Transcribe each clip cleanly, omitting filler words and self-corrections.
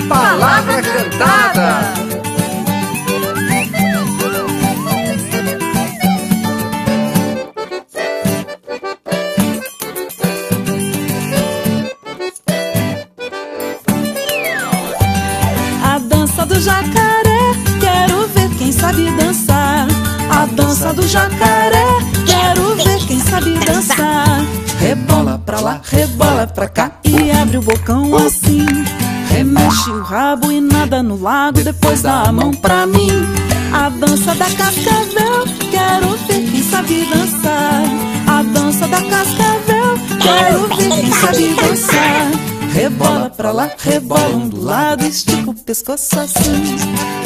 Palavra cantada. A dança do jacaré, quero ver quem sabe dançar. A dança do jacaré, quero ver quem sabe dançar. Rebola pra lá, rebola pra cá e abre o bocão assim. Remexe o rabo e nada no lago, depois dá a mão pra mim. A dança da cascavel, quero ver quem sabe dançar. A dança da cascavel, quero ver quem sabe dançar. Rebola pra lá, rebola do lado, estica o pescoço assim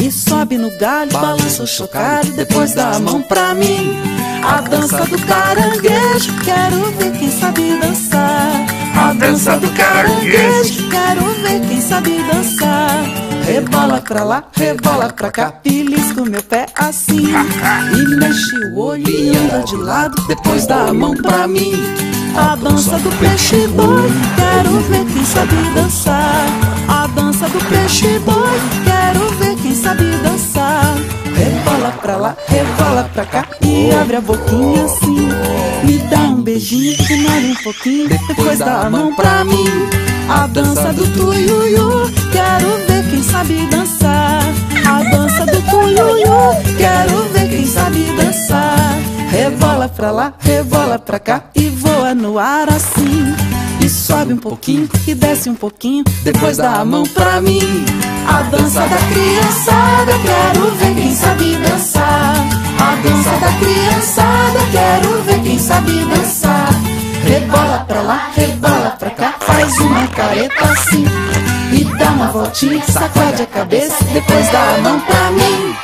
e sobe no galho, balança o chocalho, depois dá a mão pra mim. A dança do caranguejo, quero ver quem sabe dançar. A dança do caranguejo, quero ver quem sabe dançar. Rebola pra lá, rebola pra cá, belisca o meu pé assim e mexe o olho e anda de lado, depois dá a mão pra mim. A dança do peixe boi, quero ver quem sabe dançar. A dança do peixe boi, quero ver quem sabe dançar. Rebola pra lá, rebola pra cá e abre a boquinha assim. Me dá um beijinho, demora um pouquinho, depois dá a mão pra mim. A dança do tuiuiu, quero ver quem sabe dançar. A dança do tuiuiu, quero ver quem sabe dançar. Rebola pra lá, rebola pra cá e voa no ar assim. E sobe um pouquinho e desce um pouquinho, depois dá a mão pra mim. A dança da criançada, quero ver quem sabe dançar. A dança da criançada, quero ver quem sabe dançar. Rebola pra lá, rebola pra cá, faz uma careta assim e dá uma voltinha, sacode a cabeça, depois dá a mão pra mim.